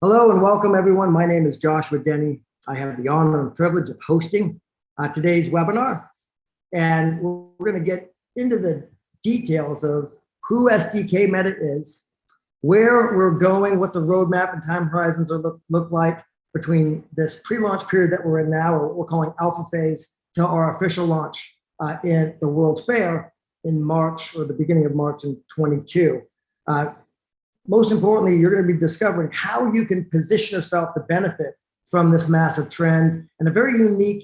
Hello and welcome, everyone. My name is Joshua Denny. I have the honor and privilege of hosting today's webinar. And we're going to get into the details of who SDKmeta is, where we're going, what the roadmap and time horizons look like between this pre-launch period that we're in now, or what we're calling alpha phase, to our official launch in the World's Fair in March, or the beginning of March in 22. Most importantly, you're going to be discovering how you can position yourself to benefit from this massive trend and a very unique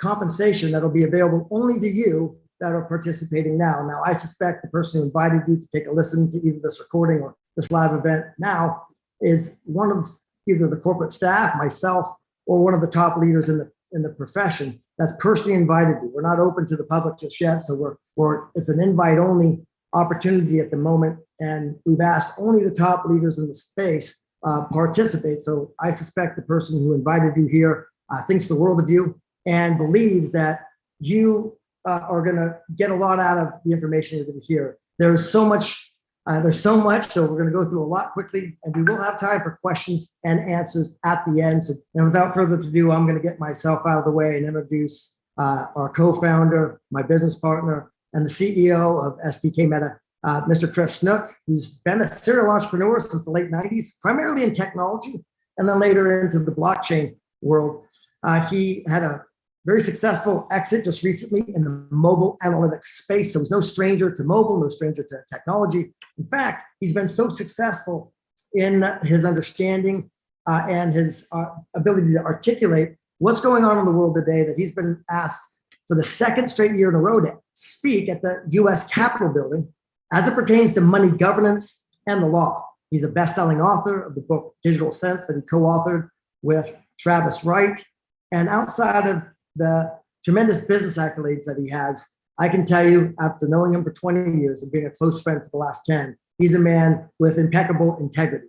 compensation that'll be available only to you that are participating now. Now, I suspect the person who invited you to take a listen to either this recording or this live event now is one of either the corporate staff, myself, or one of the top leaders in the profession that's personally invited you. We're not open to the public just yet, so it's an invite-only opportunity at the moment, and we've asked only the top leaders in the space participate. So I suspect the person who invited you here thinks the world of you and believes that you are going to get a lot out of the information you're going to hear. There's so much, so we're going to go through a lot quickly, and we will have time for questions and answers at the end. So, and without further ado, I'm going to get myself out of the way and introduce our co-founder, my business partner, and the CEO of SDKmeta, Mr. Chris Snook, who's been a serial entrepreneur since the late 90s, primarily in technology, and then later into the blockchain world. He had a very successful exit just recently in the mobile analytics space. So he's no stranger to mobile, no stranger to technology. In fact, he's been so successful in his understanding and his ability to articulate what's going on in the world today that he's been asked for the second straight year in a row to speak at the US Capitol building as it pertains to money governance and the law. He's a best-selling author of the book Digital Sense that he co-authored with Travis Wright. And outside of the tremendous business accolades that he has, I can tell you, after knowing him for 20 years and being a close friend for the last 10, he's a man with impeccable integrity.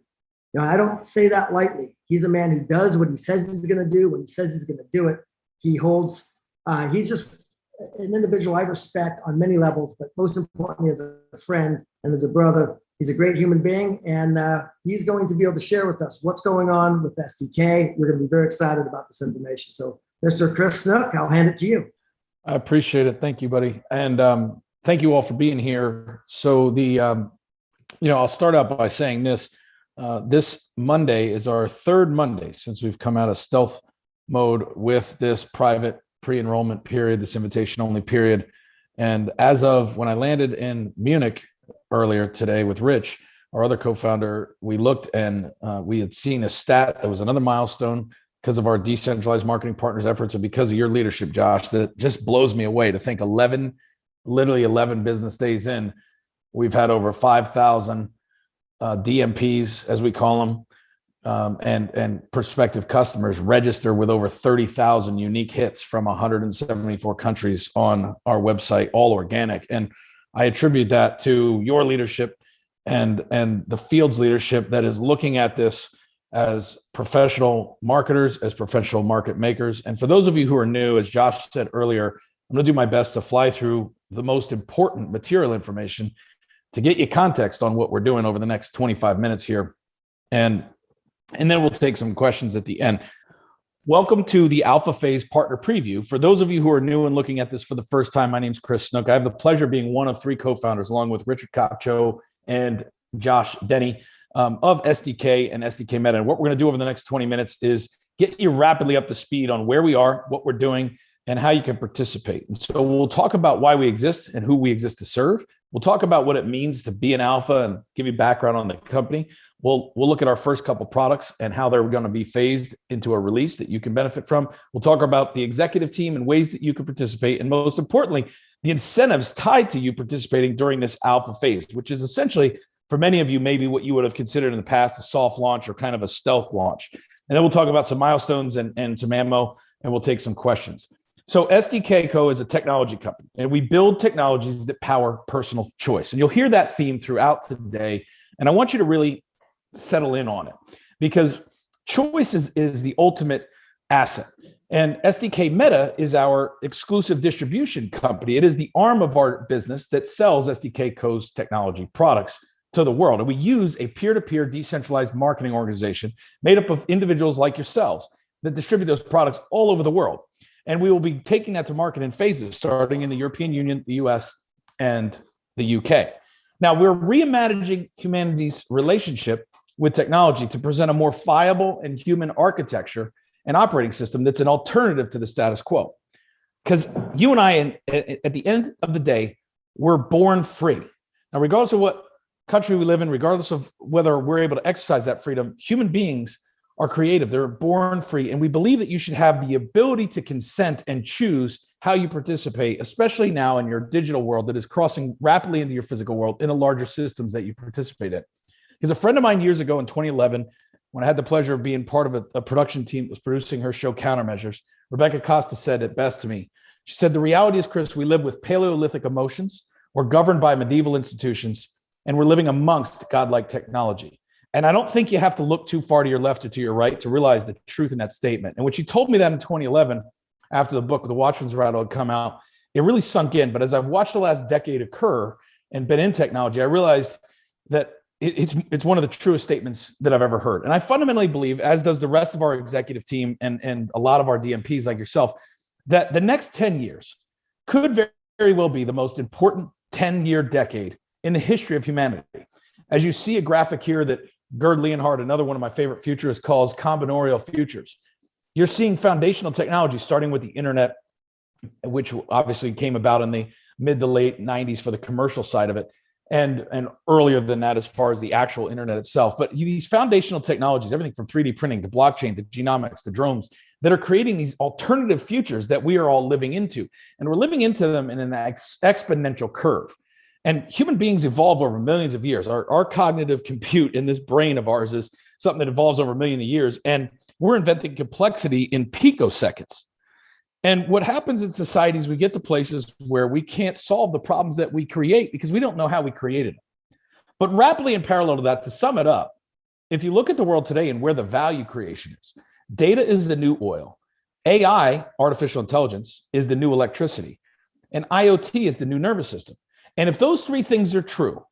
Now, I don't say that lightly. He's a man who does what he says he's going to do. When he says he's going to do it, he holds. He's just an individual I respect on many levels, but most importantly, as a friend and as a brother. He's a great human being, and he's going to be able to share with us what's going on with SDK. We're going to be very excited about this information. So, Mr. Chris Snook, I'll hand it to you. I appreciate it. Thank you, buddy. And thank you all for being here. So I'll start out by saying this. This Monday is our third Monday since we've come out of stealth mode with this private pre-enrollment period, this invitation-only period. And as of when I landed in Munich earlier today with Rich, our other co-founder, we looked and we had seen a stat that was another milestone because of our decentralized marketing partners' efforts and because of your leadership, Josh, that just blows me away to think literally 11 business days in, we've had over 5,000 DMPs, as we call them, and prospective customers register with over 30,000 unique hits from 174 countries on our website, all organic. And I attribute that to your leadership and the field's leadership that is looking at this as professional marketers, as professional market makers. And for those of you who are new, as Josh said earlier, I'm going to do my best to fly through the most important material information to get you context on what we're doing over the next 25 minutes here. And then we'll take some questions at the end. Welcome to the Alpha Phase Partner Preview. For those of you who are new and looking at this for the first time, my name's Chris Snook. I have the pleasure of being one of three co-founders, along with Richard Kopcho and Josh Denny of SDK and SDKmeta. And what we're going to do over the next 20 minutes is get you rapidly up to speed on where we are, what we're doing, and how you can participate. And so we'll talk about why we exist and who we exist to serve. We'll talk about what it means to be an alpha and give you background on the company. We'll look at our first couple products and how they're going to be phased into a release that you can benefit from. We'll talk about the executive team and ways that you can participate. And most importantly, the incentives tied to you participating during this alpha phase, which is essentially, for many of you, maybe what you would have considered in the past a soft launch or kind of a stealth launch. And then we'll talk about some milestones and some ammo, and we'll take some questions. So SDK Co. is a technology company, and we build technologies that power personal choice. And you'll hear that theme throughout today. And I want you to really settle in on it, because choice is the ultimate asset. And SDKmeta is our exclusive distribution company. It is the arm of our business that sells SDK Co's technology products to the world. And we use a peer-to-peer decentralized marketing organization made up of individuals like yourselves that distribute those products all over the world. And we will be taking that to market in phases, starting in the European Union, the US, and the UK. Now, we're reimagining humanity's relationship with technology to present a more viable and human architecture and operating system that's an alternative to the status quo. Because you and I, at the end of the day, we're born free. Now, regardless of what country we live in, regardless of whether we're able to exercise that freedom, human beings are creative. They're born free. And we believe that you should have the ability to consent and choose how you participate, especially now in your digital world that is crossing rapidly into your physical world in the larger systems that you participate in. Because a friend of mine years ago in 2011, when I had the pleasure of being part of a production team that was producing her show Countermeasures, Rebecca Costa said it best to me. She said, the reality is, Chris, we live with Paleolithic emotions, we're governed by medieval institutions, and we're living amongst godlike technology. And I don't think you have to look too far to your left or to your right to realize the truth in that statement. And when she told me that in 2011, after the book The Watchman's Rattle had come out, it really sunk in. But as I've watched the last decade occur and been in technology, I realized that it's one of the truest statements that I've ever heard. And I fundamentally believe, as does the rest of our executive team and a lot of our DMPs like yourself, that the next 10 years could very well be the most important 10-year decade in the history of humanity. As you see a graphic here that Gerd Leonhardt, another one of my favorite futurists, calls combinatorial futures. You're seeing foundational technology starting with the internet, which obviously came about in the mid to late 90s for the commercial side of it, and earlier than that as far as the actual internet itself. But these foundational technologies, everything from 3D printing to blockchain to genomics to drones, that are creating these alternative futures that we are all living into. And we're living into them in an exponential curve. And human beings evolve over millions of years. Our cognitive compute in this brain of ours is something that evolves over a million of years. And we're inventing complexity in picoseconds. And what happens in societies, we get to places where we can't solve the problems that we create because we don't know how we created them. But rapidly in parallel to that, to sum it up, if you look at the world today and where the value creation is, data is the new oil. AI, artificial intelligence, is the new electricity. And IoT is the new nervous system. And if those three things are true,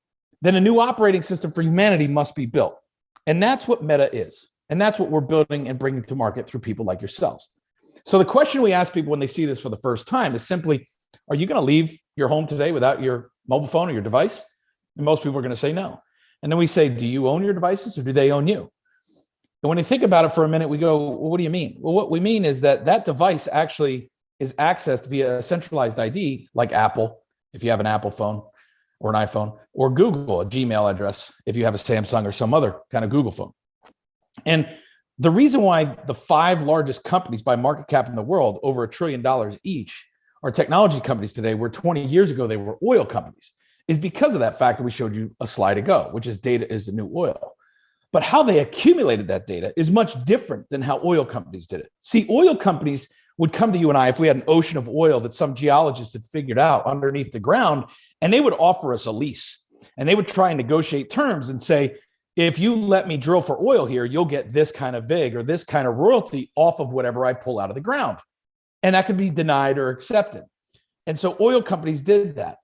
then a new operating system for humanity must be built. And that's what Meta is. And that's what we're building and bringing to market through people like yourselves. So the question we ask people when they see this for the first time is simply, are you going to leave your home today without your mobile phone or your device? And most people are going to say no. And then we say, do you own your devices or do they own you? And when you think about it for a minute, we go, well, what do you mean? Well, what we mean is that that device actually is accessed via a centralized ID like Apple, if you have an Apple phone or an iPhone, or Google, a Gmail address, if you have a Samsung or some other kind of Google phone. And the reason why the 5 largest companies by market cap in the world, over $1 trillion each, are technology companies today, where 20 years ago they were oil companies, is because of that fact that we showed you a slide ago, which is data is the new oil. But how they accumulated that data is much different than how oil companies did it. See, oil companies would come to you and I if we had an ocean of oil that some geologist had figured out underneath the ground, and they would offer us a lease. And they would try and negotiate terms and say, if you let me drill for oil here, you'll get this kind of VIG or this kind of royalty off of whatever I pull out of the ground. And that could be denied or accepted. And so oil companies did that.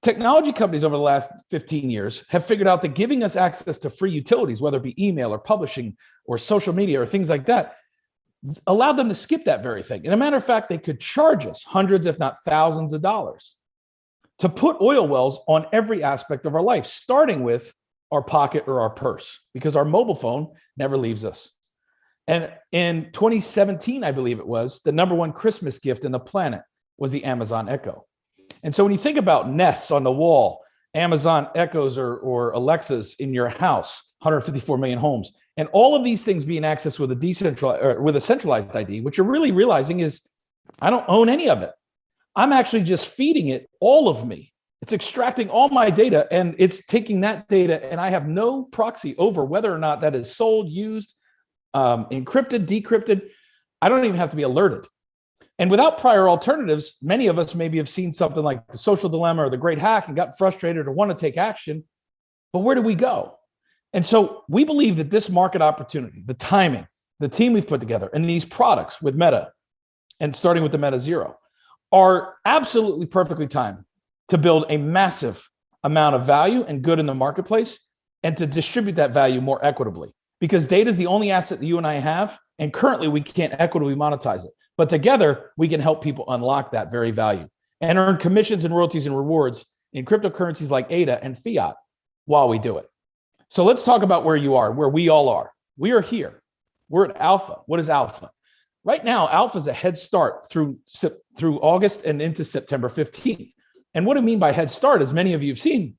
Technology companies over the last 15 years have figured out that giving us access to free utilities, whether it be email or publishing or social media or things like that, allowed them to skip that very thing. And a matter of fact, they could charge us hundreds, if not thousands of dollars to put oil wells on every aspect of our life, starting with our pocket or our purse, because our mobile phone never leaves us. And in 2017, I believe it was, the #1 Christmas gift in the planet was the Amazon Echo. And so when you think about Nests on the wall, Amazon Echoes or Alexas in your house, 154 million homes, and all of these things being accessed with a decentralized or with a centralized ID, what you're really realizing is I don't own any of it. I'm actually just feeding it all of me. It's extracting all my data and it's taking that data, and I have no proxy over whether or not that is sold, used, encrypted, decrypted. I don't even have to be alerted. And without prior alternatives, many of us maybe have seen something like The Social Dilemma or The Great Hack and got frustrated or want to take action. But where do we go? And so we believe that this market opportunity, the timing, the team we've put together, and these products with Meta, and starting with the Meta Zero, are absolutely perfectly timed to build a massive amount of value and good in the marketplace and to distribute that value more equitably. Because data is the only asset that you and I have, and currently we can't equitably monetize it. But together, we can help people unlock that very value and earn commissions and royalties and rewards in cryptocurrencies like ADA and fiat while we do it. So let's talk about where you are, where we all are. We are here. We're at Alpha. What is Alpha? Right now, Alpha is a head start through August and into September 15th. And what I mean by head start, as many of you have seen,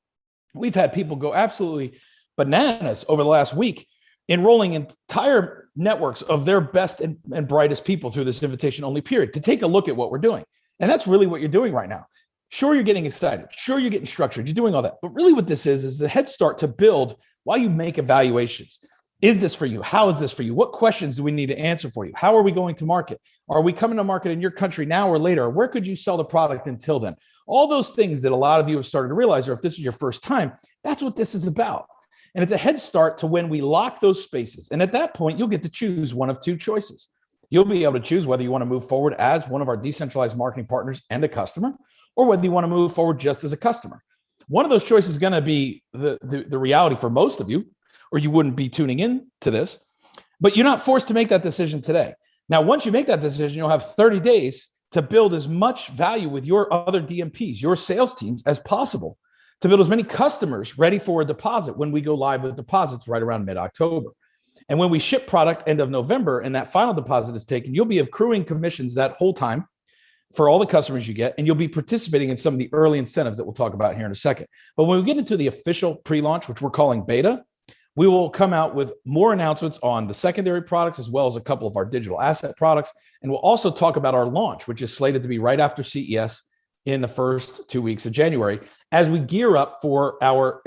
we've had people go absolutely bananas over the last week, enrolling entire networks of their best and brightest people through this invitation-only period to take a look at what we're doing. And that's really what you're doing right now. Sure, you're getting excited. Sure, you're getting structured. You're doing all that. But really what this is the head start to build while you make evaluations. Is this for you? How is this for you? What questions do we need to answer for you? How are we going to market? Are we coming to market in your country now or later? Where could you sell the product until then? All those things that a lot of you have started to realize, or if this is your first time, that's what this is about. And it's a head start to when we lock those spaces. And at that point, you'll get to choose one of two choices. You'll be able to choose whether you want to move forward as one of our decentralized marketing partners and a customer, or whether you want to move forward just as a customer. One of those choices is going to be the reality for most of you, or you wouldn't be tuning in to this, but you're not forced to make that decision today. Now, once you make that decision, you'll have 30 days to build as much value with your other DMPs, your sales teams, as possible, to build as many customers ready for a deposit when we go live with deposits right around mid-October. And when we ship product end of November and that final deposit is taken, you'll be accruing commissions that whole time for all the customers you get, and you'll be participating in some of the early incentives that we'll talk about here in a second. But when we get into the official pre-launch, which we're calling beta, we will come out with more announcements on the secondary products, as well as a couple of our digital asset products. And we'll also talk about our launch, which is slated to be right after CES in the first 2 weeks of January, as we gear up for our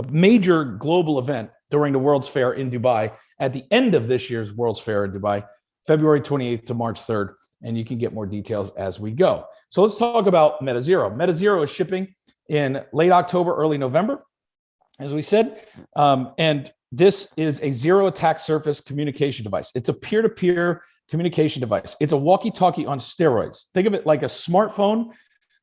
major global event during the World's Fair in Dubai at the end of this year's World's Fair in Dubai, February 28th to March 3rd. And you can get more details as we go. So let's talk about MetaZero. MetaZero is shipping in late October, early November, as we said. And this is a zero attack surface communication device. It's a peer-to-peer communication device. It's a walkie-talkie on steroids. Think of it like a smartphone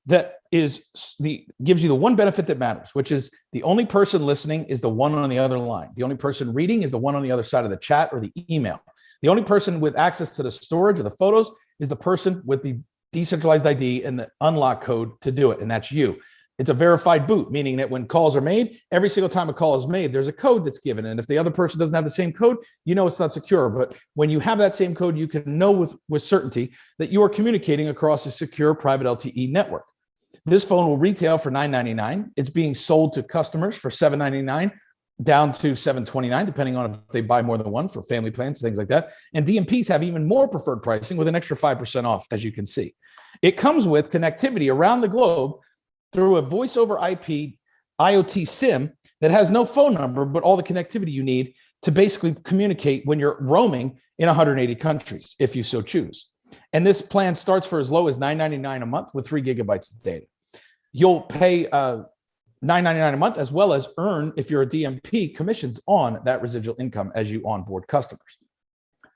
that gives you the one benefit that matters, which is the only person listening is the one on the other line. The only person reading is the one on the other side of the chat or the email. The only person with access to the storage or the photos is the person with the decentralized ID and the unlock code to do it, and that's you. It's a verified boot, meaning that when calls are made, every single time a call is made, there's a code that's given. And if the other person doesn't have the same code, you know it's not secure. But when you have that same code, you can know with certainty that you are communicating across a secure private LTE network. This phone will retail for $999. It's being sold to customers for $799 down to $729, depending on if they buy more than one for family plans, things like that. And DMPs have even more preferred pricing with an extra 5% off, as you can see. It comes with connectivity around the globe through a voice over IP IoT SIM that has no phone number, but all the connectivity you need to basically communicate when you're roaming in 180 countries, if you so choose. And this plan starts for as low as $999 a month with 3 gigabytes of data. You'll pay $999 a month, as well as earn, if you're a DMP, commissions on that residual income as you onboard customers.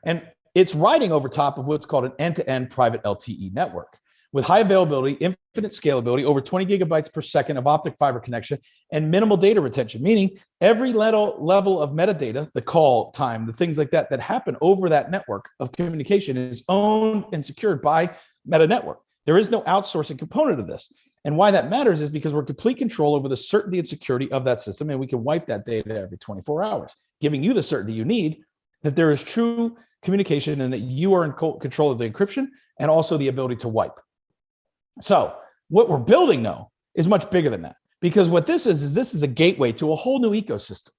And it's riding over top of what's called an end-to-end private LTE network with high availability, infinite scalability, over 20 gigabytes per second of optic fiber connection, and minimal data retention, meaning every level of metadata, the call time, the things like that happen over that network of communication is owned and secured by Meta Network. There is no outsourcing component of this. And why that matters is because we're complete control over the certainty and security of that system, and we can wipe that data every 24 hours, giving you the certainty you need that there is true communication and that you are in control of the encryption and also the ability to wipe. So what we're building, though, is much bigger than that, because what this is a gateway to a whole new ecosystem.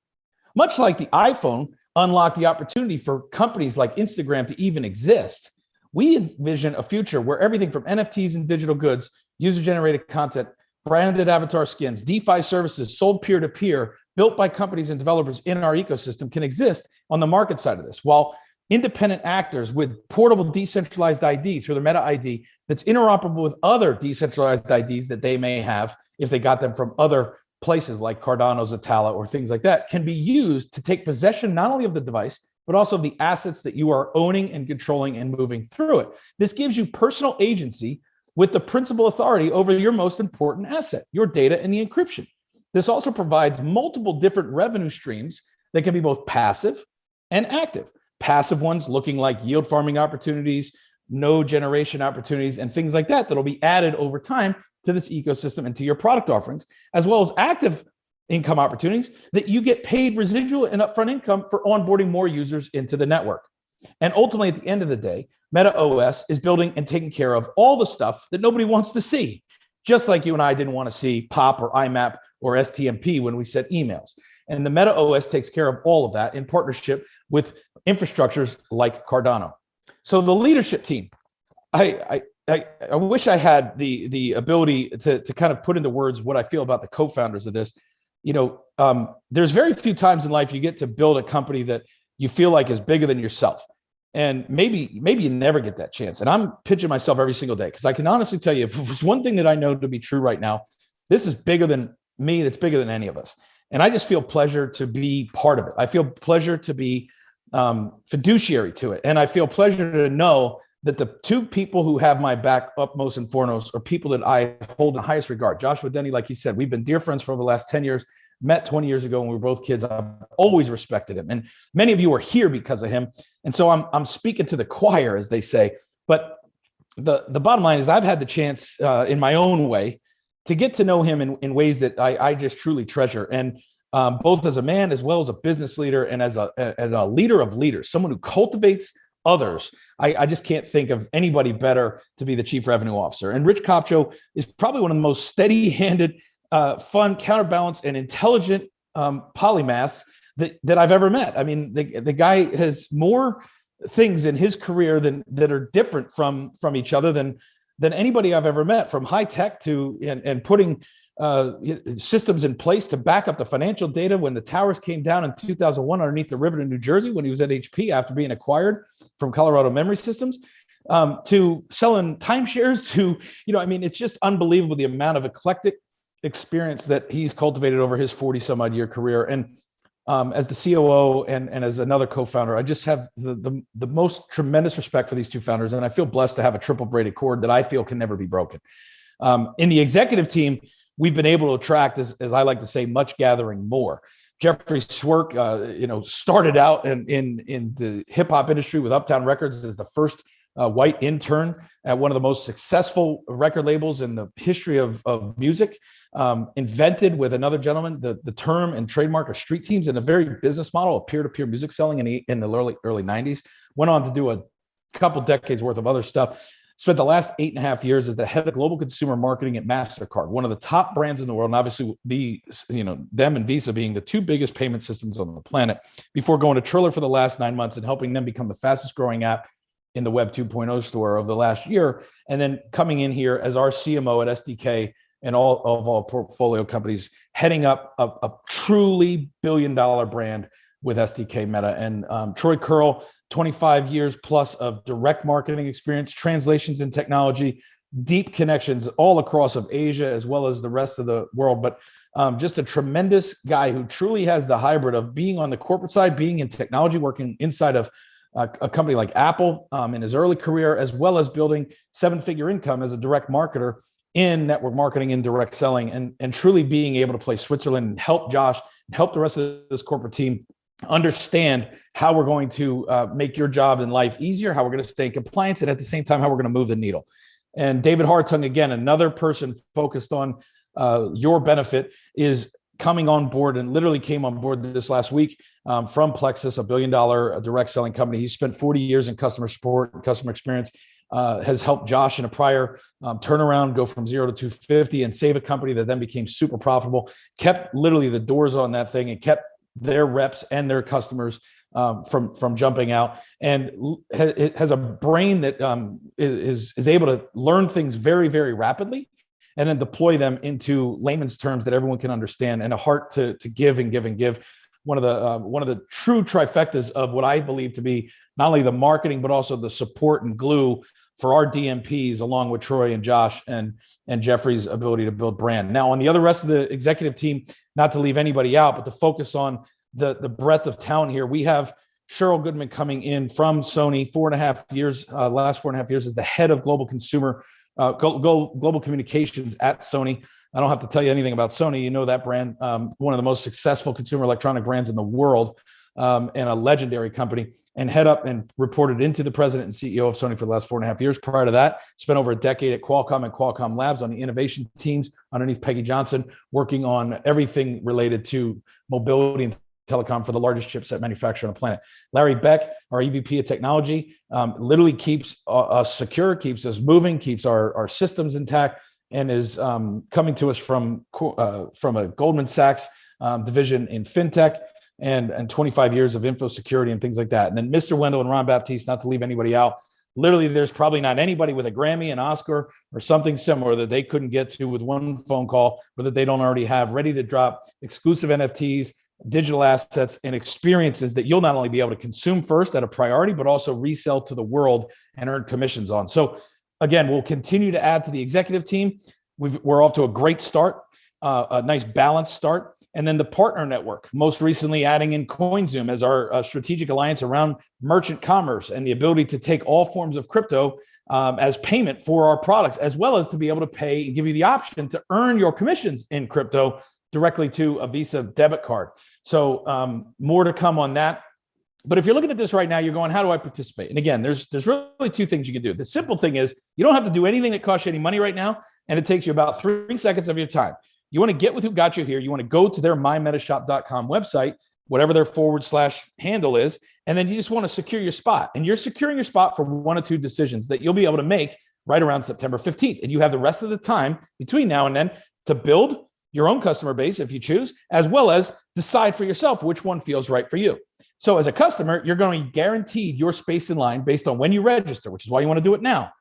Much like the iPhone unlocked the opportunity for companies like Instagram to even exist, we envision a future where everything from NFTs and digital goods, user-generated content, branded avatar skins, DeFi services sold peer-to-peer, built by companies and developers in our ecosystem can exist on the market side of this, while independent actors with portable decentralized ID through the Meta ID that's interoperable with other decentralized IDs that they may have if they got them from other places like Cardano, Zatala, or things like that, can be used to take possession not only of the device, but also the assets that you are owning and controlling and moving through it. This gives you personal agency with the principal authority over your most important asset, your data and the encryption. This also provides multiple different revenue streams that can be both passive and active. Passive ones looking like yield farming opportunities, node generation opportunities, and things like that that'll be added over time to this ecosystem and to your product offerings, as well as active income opportunities that you get paid residual and upfront income for onboarding more users into the network. And ultimately, at the end of the day, MetaOS is building and taking care of all the stuff that nobody wants to see, just like you and I didn't want to see POP or IMAP or STMP when we sent emails. And the MetaOS takes care of all of that in partnership with infrastructures like Cardano. So the leadership team, I wish I had the ability to kind of put into words what I feel about the co-founders of this. There's very few times in life you get to build a company that you feel like is bigger than yourself. And maybe you never get that chance. And I'm pitching myself every single day because I can honestly tell you, if there's one thing that I know to be true right now, this is bigger than me. That's bigger than any of us. And I just feel pleasure to be part of it. I feel pleasure to be fiduciary to it. And I feel pleasure to know that the two people who have my back upmost and foremost are people that I hold in the highest regard. Joshua Denny, like he said, we've been dear friends for over the last 10 years, met 20 years ago when we were both kids. I've always respected him. And many of you are here because of him. And so I'm speaking to the choir, as they say. But the bottom line is I've had the chance in my own way to get to know him in ways that I just truly treasure. And both as a man, as well as a business leader and as a leader of leaders, someone who cultivates others. I just can't think of anybody better to be the chief revenue officer. And Rich Kopcho is probably one of the most steady-handed, fun, counterbalanced, and intelligent polymaths that I've ever met. I mean, the guy has more things in his career that are different from each other than anybody I've ever met, from high tech to and putting systems in place to back up the financial data when the towers came down in 2001 underneath the river in New Jersey when he was at HP after being acquired from Colorado Memory Systems, to selling timeshares to, it's just unbelievable the amount of eclectic experience that he's cultivated over his 40 some odd year career. And as the COO and as another co-founder, I just have the most tremendous respect for these two founders. And I feel blessed to have a triple braided cord that I feel can never be broken. In the executive team, we've been able to attract, as I like to say, much gathering more. Jeffrey Swerk, started out in the hip hop industry with Uptown Records as the first white intern at one of the most successful record labels in the history of music. Invented with another gentleman the term and trademark of street teams and a very business model of peer-to-peer music selling in the early 90s. Went on to do a couple decades worth of other stuff. Spent the last 8.5 years as the head of global consumer marketing at MasterCard, one of the top brands in the world, and obviously them and Visa being the two biggest payment systems on the planet, before going to Triller for the last 9 months and helping them become the fastest growing app in the Web 2.0 store of the last year, and then coming in here as our CMO at SDK and all of our portfolio companies, heading up a truly billion-dollar brand with SDKmeta. And Troy Curl, 25 years plus of direct marketing experience, translations in technology, deep connections all across of Asia as well as the rest of the world. But just a tremendous guy who truly has the hybrid of being on the corporate side, being in technology, working inside of a company like Apple in his early career, as well as building seven-figure income as a direct marketer in network marketing and direct selling, and truly being able to play Switzerland and help Josh and help the rest of this corporate team understand how we're going to make your job in life easier, how we're going to stay in compliance, and at the same time, how we're going to move the needle. And David Hartung, again, another person focused on your benefit, is coming on board and literally came on board this last week from Plexus, $1 billion direct selling company. He spent 40 years in customer support and customer experience, has helped Josh in a prior turnaround go from 0 to 250 and save a company that then became super profitable, kept literally the doors on that thing and kept their reps and their customers from jumping out, and it has a brain that is able to learn things very, very rapidly and then deploy them into layman's terms that everyone can understand, and a heart to give and give and give. One of the true trifectas of what I believe to be not only the marketing, but also the support and glue for our DMPs, along with Troy and Josh and Jeffrey's ability to build brand. Now, on the other rest of the executive team, not to leave anybody out, but to focus on the breadth of talent here, we have Cheryl Goodman coming in from Sony, 4.5 years, last 4.5 years as the head of global consumer, global communications at Sony. I don't have to tell you anything about Sony. You know that brand, one of the most successful consumer electronic brands in the world, and a legendary company, and head up and reported into the president and CEO of Sony for the last 4.5 years. Prior to that, spent over a decade at Qualcomm and Qualcomm Labs on the innovation teams underneath Peggy Johnson, working on everything related to mobility and telecom for the largest chipset manufacturer on the planet. Larry Beck, our EVP of technology, literally keeps us secure, keeps us moving, keeps our systems intact, and is coming to us from a Goldman Sachs division in fintech, and 25 years of info security and things like that. And then Mr. Wendell and Ron Baptiste, not to leave anybody out. Literally, there's probably not anybody with a Grammy, an Oscar, or something similar that they couldn't get to with one phone call, or that they don't already have ready to drop exclusive NFTs, digital assets, and experiences that you'll not only be able to consume first at a priority, but also resell to the world and earn commissions on. So again, we'll continue to add to the executive team. We're off to a great start, a nice balanced start. And then the partner network, most recently adding in CoinZoom as our strategic alliance around merchant commerce and the ability to take all forms of crypto as payment for our products, as well as to be able to pay and give you the option to earn your commissions in crypto directly to a Visa debit card. So more to come on that. But if you're looking at this right now, you're going, how do I participate? And again, there's really two things you can do. The simple thing is you don't have to do anything that costs you any money right now, and it takes you about 3 seconds of your time. You want to get with who got you here. You want to go to their mymetashop.com website, whatever their / handle is, and then you just want to secure your spot. And you're securing your spot for 1 or 2 decisions that you'll be able to make right around September 15th. And you have the rest of the time between now and then to build your own customer base if you choose, as well as decide for yourself which one feels right for you. So as a customer, you're going to be guaranteed your space in line based on when you register, which is why you want to do it now,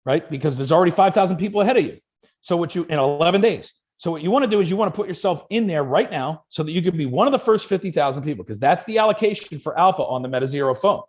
right? Because there's already 5,000 people ahead of you. So in 11 days. So what you want to do is you want to put yourself in there right now so that you can be one of the first 50,000 people, because that's the allocation for alpha on the MetaZero phone.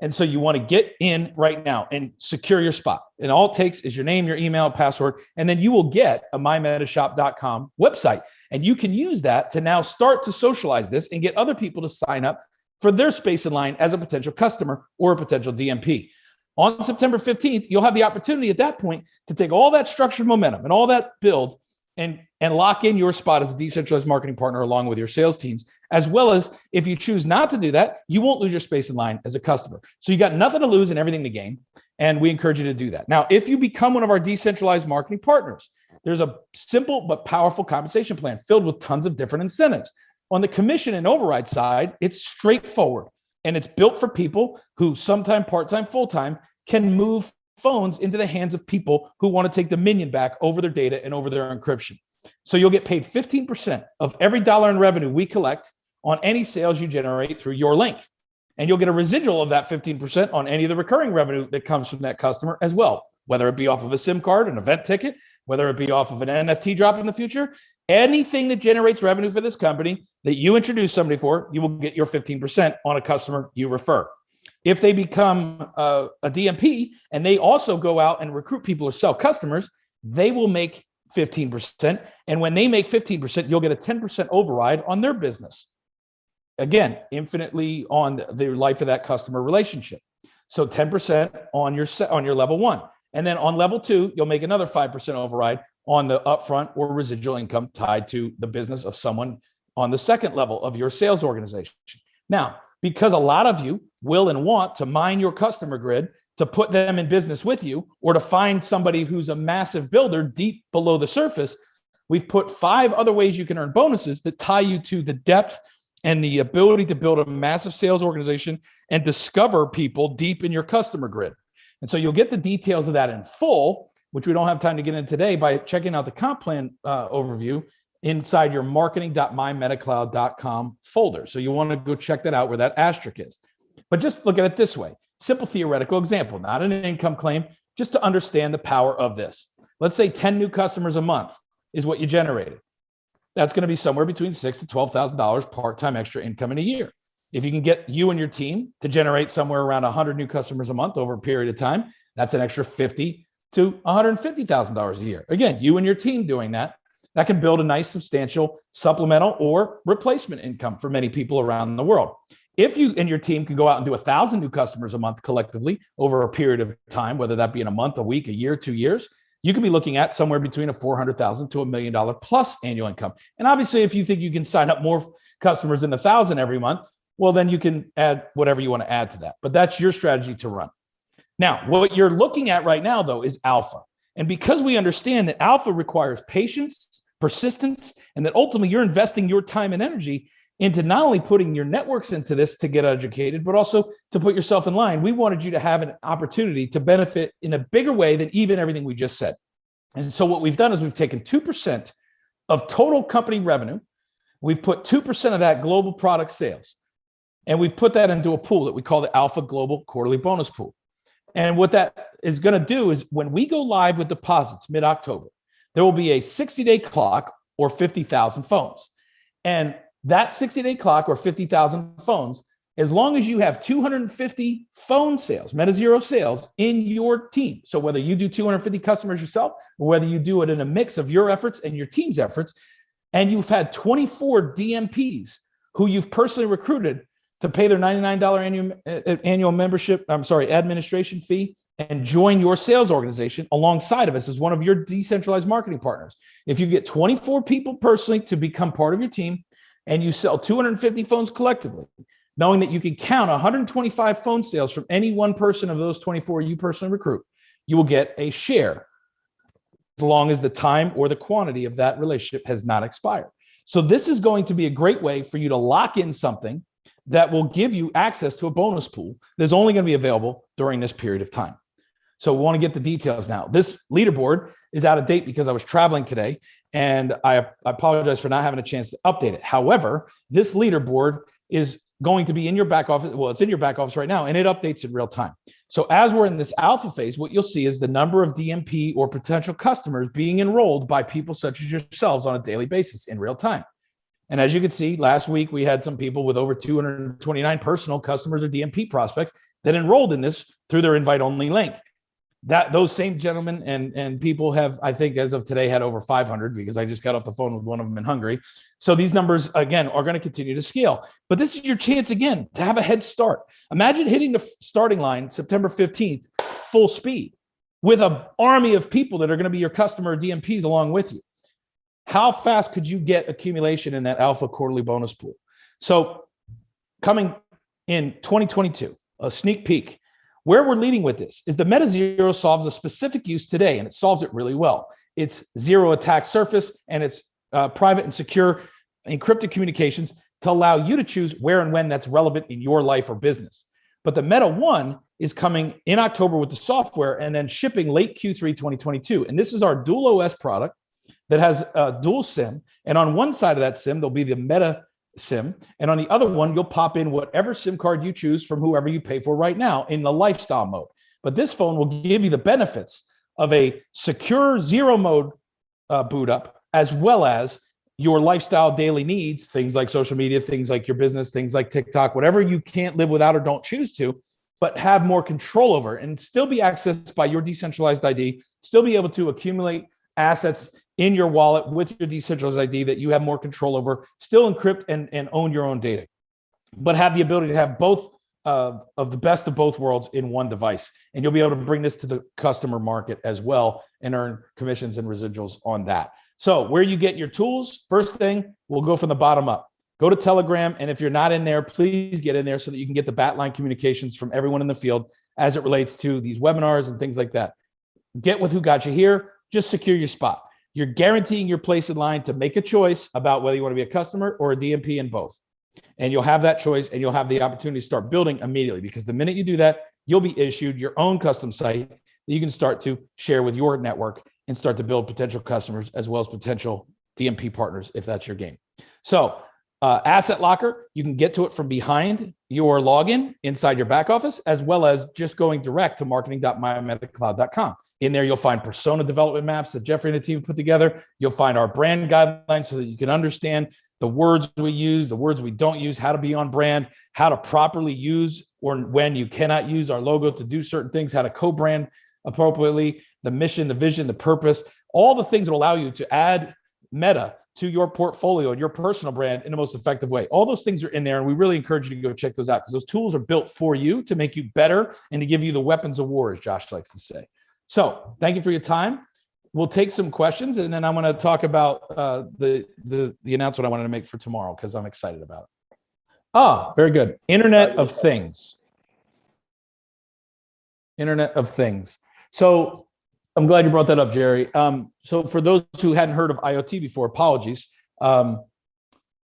And so you want to get in right now and secure your spot. And all it takes is your name, your email, password, and then you will get a mymetashop.com website. And you can use that to now start to socialize this and get other people to sign up for their space in line as a potential customer or a potential DMP. On September 15th, you'll have the opportunity at that point to take all that structured momentum and all that build and lock in your spot as a decentralized marketing partner along with your sales teams, as well as if you choose not to do that, you won't lose your space in line as a customer. So you got nothing to lose and everything to gain, and we encourage you to do that. Now, if you become one of our decentralized marketing partners, there's a simple but powerful compensation plan filled with tons of different incentives. On the commission and override side, it's straightforward, and it's built for people who sometime part-time, full-time can move phones into the hands of people who want to take dominion back over their data and over their encryption. So you'll get paid 15% of every dollar in revenue we collect on any sales you generate through your link. And you'll get a residual of that 15% on any of the recurring revenue that comes from that customer as well, whether it be off of a SIM card, an event ticket, whether it be off of an NFT drop in the future. Anything that generates revenue for this company that you introduce somebody for, you will get your 15% on a customer you refer. If they become a DMP and they also go out and recruit people or sell customers, they will make 15%. And when they make 15%, you'll get a 10% override on their business. Again, infinitely on the life of that customer relationship. So 10% on your level 1. And then on level 2, you'll make another 5% override on the upfront or residual income tied to the business of someone on the second level of your sales organization. Now, because a lot of you will and want to mine your customer grid to put them in business with you, or to find somebody who's a massive builder deep below the surface, we've put 5 other ways you can earn bonuses that tie you to the depth and the ability to build a massive sales organization and discover people deep in your customer grid. And so you'll get the details of that in full, which we don't have time to get in today, by checking out the comp plan overview inside your marketing.mymetacloud.com folder. So you want to go check that out where that asterisk is. But just look at it this way. Simple theoretical example, not an income claim, just to understand the power of this. Let's say 10 new customers a month is what you generated. That's going to be somewhere between $6,000 to $12,000 part-time extra income in a year. If you can get you and your team to generate somewhere around 100 new customers a month over a period of time, that's an extra $50,000 to $150,000 a year. Again, you and your team doing that can build a nice substantial supplemental or replacement income for many people around the world. If you and your team can go out and do 1,000 new customers a month collectively over a period of time, whether that be in a month, a week, a year, 2 years, you could be looking at somewhere between a $400,000 to $1 million plus annual income. And obviously, if you think you can sign up more customers than 1,000 every month, well, then you can add whatever you want to add to that. But that's your strategy to run. Now, what you're looking at right now, though, is alpha. And because we understand that alpha requires patience, persistence, and that ultimately you're investing your time and energy into not only putting your networks into this to get educated, but also to put yourself in line, we wanted you to have an opportunity to benefit in a bigger way than even everything we just said. And so what we've done is we've taken 2% of total company revenue. We've put 2% of that global product sales, and we've put that into a pool that we call the Alpha Global Quarterly Bonus Pool. And what that is going to do is when we go live with deposits mid-October, there will be a 60-day clock or 50,000 phones. And that 60-day clock or 50,000 phones, as long as you have 250 phone sales, MetaZero sales in your team. So whether you do 250 customers yourself or whether you do it in a mix of your efforts and your team's efforts, and you've had 24 DMPs who you've personally recruited to pay their $99 annual administration fee and join your sales organization alongside of us as one of your decentralized marketing partners. If you get 24 people personally to become part of your team and you sell 250 phones collectively, knowing that you can count 125 phone sales from any one person of those 24 you personally recruit, you will get a share as long as the time or the quantity of that relationship has not expired. So this is going to be a great way for you to lock in something that will give you access to a bonus pool that's only going to be available during this period of time. So we want to get the details now. This leaderboard is out of date because I was traveling today, and I apologize for not having a chance to update it. However, this leaderboard is going to be in your back office. Well, it's in your back office right now, and it updates in real time. So as we're in this alpha phase, what you'll see is the number of DMP or potential customers being enrolled by people such as yourselves on a daily basis in real time. And as you can see, last week we had some people with over 229 personal customers or DMP prospects that enrolled in this through their invite-only link. Those same gentlemen and people have, I think, as of today, had over 500 because I just got off the phone with one of them in Hungary. So these numbers, again, are going to continue to scale. But this is your chance, again, to have a head start. Imagine hitting the starting line September 15th, full speed, with an army of people that are going to be your customer DMPs along with you. How fast could you get accumulation in that alpha quarterly bonus pool? So coming in 2022, a sneak peek. Where we're leading with this is the MetaZero solves a specific use today, and it solves it really well. It's zero attack surface, and it's private and secure encrypted communications to allow you to choose where and when that's relevant in your life or business. But the MetaOne is coming in October with the software and then shipping late Q3 2022. And this is our dual OS product that has a dual SIM. And on one side of that SIM, there'll be the Meta SIM. And on the other one, you'll pop in whatever SIM card you choose from whoever you pay for right now in the lifestyle mode. But this phone will give you the benefits of a secure zero mode boot up, as well as your lifestyle daily needs, things like social media, things like your business, things like TikTok, whatever you can't live without or don't choose to, but have more control over and still be accessed by your decentralized ID, still be able to accumulate assets in your wallet with your decentralized ID that you have more control over, still encrypt and own your own data, but have the ability to have both of the best of both worlds in one device. And you'll be able to bring this to the customer market as well and earn commissions and residuals on that. So where you get your tools, first thing, we'll go from the bottom up. Go to Telegram, and if you're not in there, please get in there so that you can get the backline communications from everyone in the field as it relates to these webinars and things like that. Get with who got you here, just secure your spot. You're guaranteeing your place in line to make a choice about whether you want to be a customer or a DMP in both. And you'll have that choice, and you'll have the opportunity to start building immediately, because the minute you do that, you'll be issued your own custom site that you can start to share with your network and start to build potential customers as well as potential DMP partners if that's your game. So Asset Locker, you can get to it from behind your login inside your back office, as well as just going direct to marketing.mymetacloud.com. In there, you'll find persona development maps that Jeffrey and the team put together. You'll find our brand guidelines so that you can understand the words we use, the words we don't use, how to be on brand, how to properly use or when you cannot use our logo to do certain things, how to co-brand appropriately, the mission, the vision, the purpose, all the things that allow you to add Meta to your portfolio and your personal brand in the most effective way. All those things are in there, and we really encourage you to go check those out because those tools are built for you to make you better and to give you the weapons of war, as Josh likes to say. So thank you for your time. we'll take some questions, and then I'm going to talk about the announcement I wanted to make for tomorrow because I'm excited about it. Ah, very good. Internet of Things. Internet of Things. So I'm glad you brought that up, Jerry. So for those who hadn't heard of IoT before, apologies.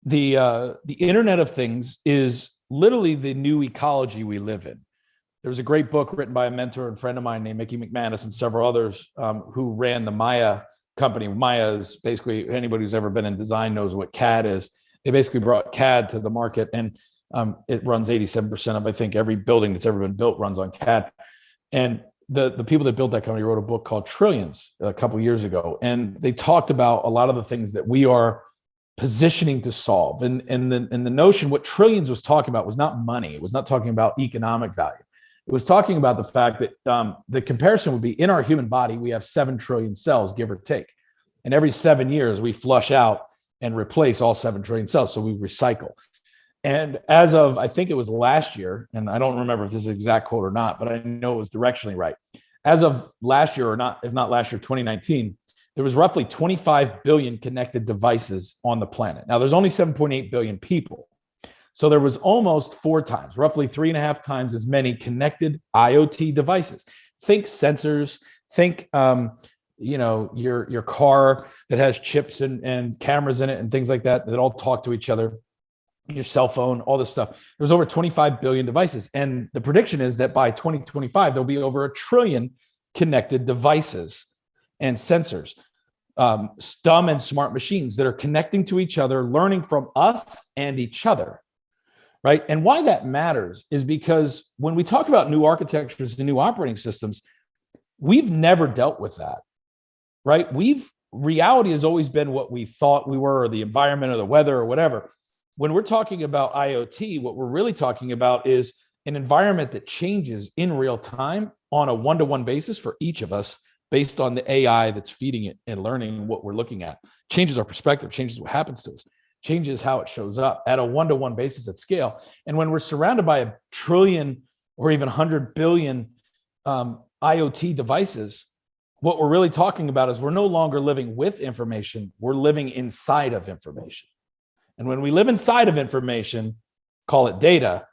The Internet of Things is literally the new ecology we live in. There was a great book written by a mentor and friend of mine named Mickey McManus and several others who ran the Maya company. Maya is basically, anybody who's ever been in design knows what CAD is. They basically brought CAD to the market, and it runs 87% of, I think, every building that's ever been built runs on CAD. And the people that built that company wrote a book called Trillions a couple of years ago. And they talked about a lot of the things that we are positioning to solve. And the notion, what Trillions was talking about was not money. It was not talking about economic value. It was talking about the fact that the comparison would be, in our human body, we have 7 trillion cells, give or take. And every 7 years, we flush out and replace all 7 trillion cells. So we recycle. And as of, I think it was last year, and I don't remember if this is an exact quote or not, but I know it was directionally right. As of last year, or not, if not last year, 2019, there was roughly 25 billion connected devices on the planet. Now, there's only 7.8 billion people. So there was almost 4 times, roughly 3.5 times as many connected IoT devices. Think sensors, think your car that has chips and cameras in it and things like that all talk to each other, your cell phone, all this stuff. There's over 25 billion devices. And the prediction is that by 2025, there'll be over 1 trillion connected devices and sensors, dumb and smart machines that are connecting to each other, learning from us and each other. Right. And why that matters is because when we talk about new architectures and new operating systems, we've never dealt with that. Right. Reality has always been what we thought we were, or the environment or the weather or whatever. When we're talking about IoT, what we're really talking about is an environment that changes in real time on a one-to-one basis for each of us based on the AI that's feeding it and learning what we're looking at. Changes our perspective, changes what happens to us, changes how it shows up at a one-to-one basis at scale. And when we're surrounded by 1 trillion or even 100 billion IoT devices, what we're really talking about is we're no longer living with information, we're living inside of information. And when we live inside of information, call it data,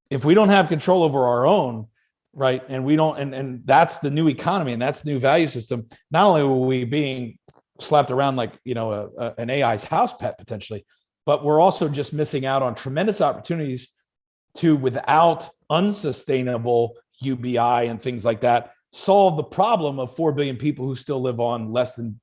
if we don't have control over our own, right, and we don't, and that's the new economy and that's the new value system, not only are we being slapped around like, an AI's house pet potentially, but we're also just missing out on tremendous opportunities to, without unsustainable UBI and things like that, solve the problem of 4 billion people who still live on less than,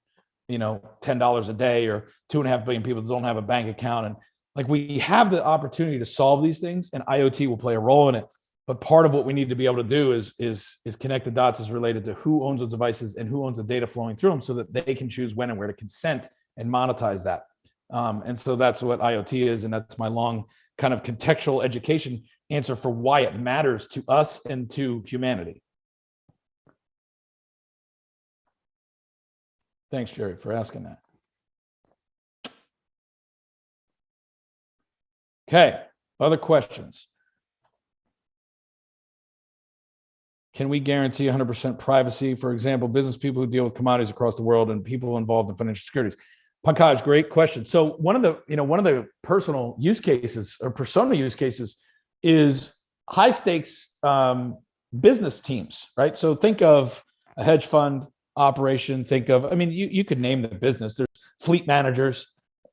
$10 a day, or 2.5 billion people that don't have a bank account. And like, we have the opportunity to solve these things, and IoT will play a role in it. But part of what we need to be able to do is connect the dots as related to who owns those devices and who owns the data flowing through them, so that they can choose when and where to consent and monetize that. And so that's what IoT is. And that's my long kind of contextual education answer for why it matters to us and to humanity. Thanks, Jerry, for asking that. Okay, other questions? Can we guarantee 100% privacy? For example, business people who deal with commodities across the world and people involved in financial securities. Pankaj, great question. So one of the personal use cases or persona use cases is high stakes business teams, right? So think of a hedge fund operation. Think of, you could name the business. There's fleet managers,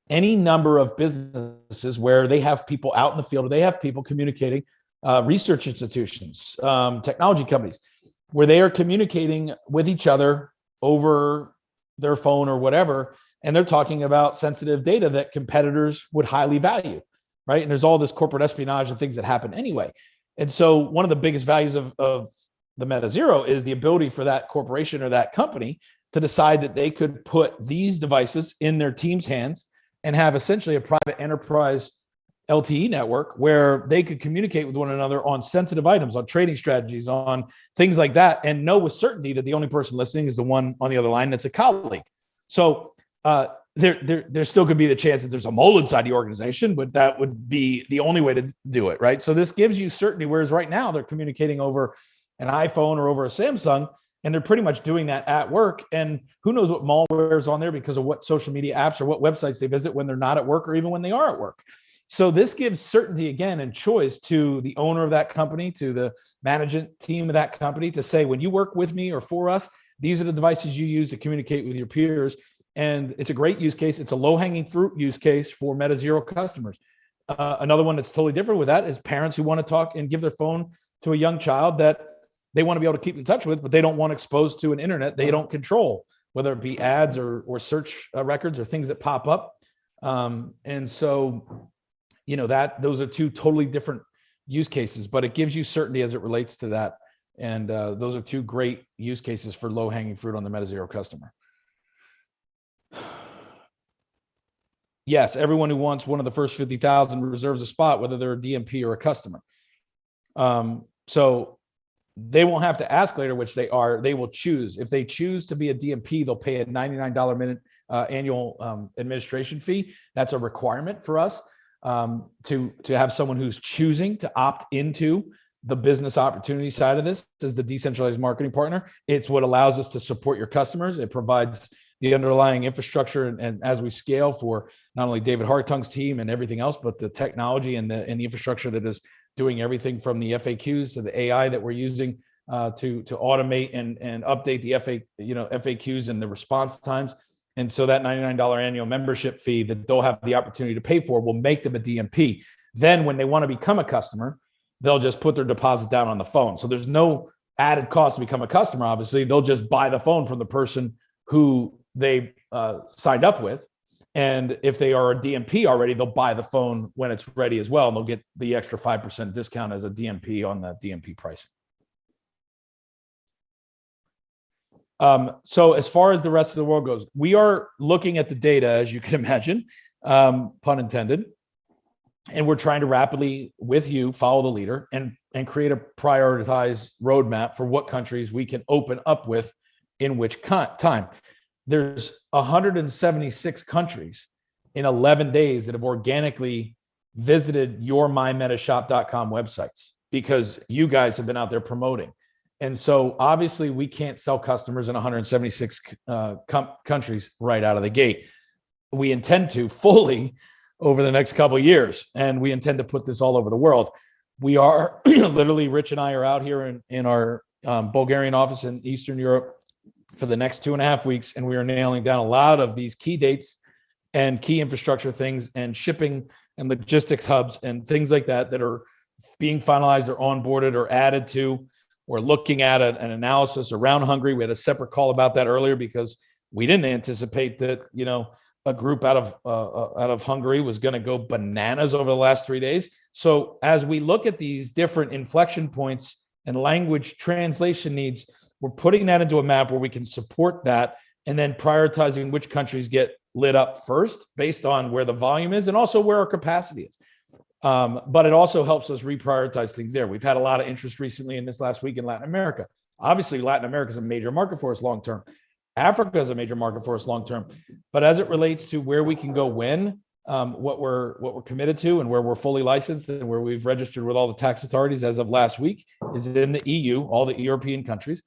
any number of businesses where they have people out in the field, or they have people communicating, research institutions, technology companies, where they are communicating with each other over their phone or whatever, and they're talking about sensitive data that competitors would highly value, right? And there's all this corporate espionage and things that happen anyway. And so one of the biggest values of the Meta Zero is the ability for that corporation or that company to decide that they could put these devices in their team's hands and have essentially a private enterprise LTE network where they could communicate with one another on sensitive items, on trading strategies, on things like that, and know with certainty that the only person listening is the one on the other line that's a colleague. So there still could be the chance that there's a mole inside the organization, but that would be the only way to do it, right? So this gives you certainty, whereas right now they're communicating over an iPhone or over a Samsung, and they're pretty much doing that at work. And who knows what malware is on there because of what social media apps or what websites they visit when they're not at work or even when they are at work. So this gives certainty again and choice to the owner of that company, to the management team of that company, to say, when you work with me or for us, these are the devices you use to communicate with your peers. And it's a great use case. It's a low-hanging fruit use case for Meta Zero customers. Another one that's totally different with that is parents who want to talk and give their phone to a young child that they want to be able to keep in touch with, but they don't want exposed to an internet they don't control, whether it be ads or search records or things that pop up. And so, you know, those are two totally different use cases, but it gives you certainty as it relates to that. And those are two great use cases for low-hanging fruit on the Meta Zero customer. Yes, everyone who wants one of the first 50,000 reserves a spot, whether they're a DMP or a customer. So they won't have to ask later, which they are. They will choose. If they choose to be a DMP, they'll pay a $99 minute annual administration fee. That's a requirement for us to have someone who's choosing to opt into the business opportunity side of this as the decentralized marketing partner. It's what allows us to support your customers. It provides the underlying infrastructure and as we scale for not only David Hartung's team and everything else, but the technology and the infrastructure that is doing everything from the FAQs to the AI that we're using to automate and update the FAQs and the response times. And so that $99 annual membership fee that they'll have the opportunity to pay for will make them a DMP. Then when they want to become a customer, they'll just put their deposit down on the phone. So there's no added cost to become a customer. Obviously, they'll just buy the phone from the person who they signed up with. And if they are a DMP already, they'll buy the phone when it's ready as well. And they'll get the extra 5% discount as a DMP on that DMP pricing. So as far as the rest of the world goes, we are looking at the data, as you can imagine, pun intended. And we're trying to rapidly, with you, follow the leader and create a prioritized roadmap for what countries we can open up with in which time. There's 176 countries in 11 days that have organically visited your mymetashop.com websites because you guys have been out there promoting. And so obviously we can't sell customers in 176 countries right out of the gate. We intend to fully over the next couple of years, and we intend to put this all over the world. We are literally, Rich and I are out here in our Bulgarian office in Eastern Europe for the next 2.5 weeks, and we are nailing down a lot of these key dates and key infrastructure things and shipping and logistics hubs and things like that that are being finalized or onboarded or added to. We're looking at an analysis around Hungary. We had a separate call about that earlier because we didn't anticipate that, you know, a group out of Hungary was going to go bananas over the last 3 days. So as we look at these different inflection points and language translation needs, we're putting that into a map where we can support that and then prioritizing which countries get lit up first based on where the volume is and also where our capacity is. But it also helps us reprioritize things there. We've had a lot of interest recently in this last week in Latin America. Obviously, Latin America is a major market for us long term. Africa is a major market for us long term. But as it relates to where we can go when, what we're committed to and where we're fully licensed and where we've registered with all the tax authorities as of last week is in the EU, all the European countries,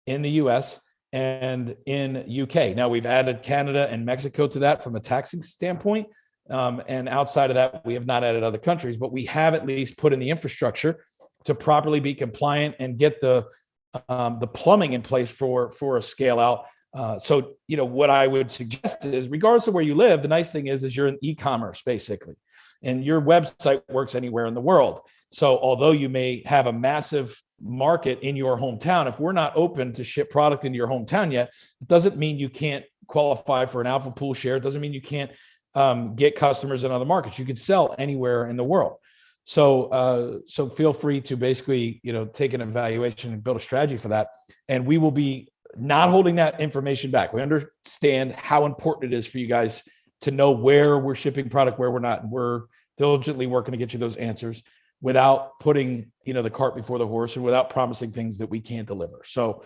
in the US, and in UK. Now we've added Canada and Mexico to that from a taxing standpoint. And outside of that, we have not added other countries, but we have at least put in the infrastructure to properly be compliant and get the plumbing in place for a scale out. So, you know, what I would suggest is, regardless of where you live, the nice thing is you're in e-commerce basically, and your website works anywhere in the world. So although you may have a massive market in your hometown, if we're not open to ship product into your hometown yet, it doesn't mean you can't qualify for an alpha pool share. It doesn't mean you can't get customers in other markets. You could sell anywhere in the world. So, so feel free to basically, you know, take an evaluation and build a strategy for that. And we will be not holding that information back. We understand how important it is for you guys to know where we're shipping product, where we're not. And we're diligently working to get you those answers without putting, you know, the cart before the horse and without promising things that we can't deliver. So,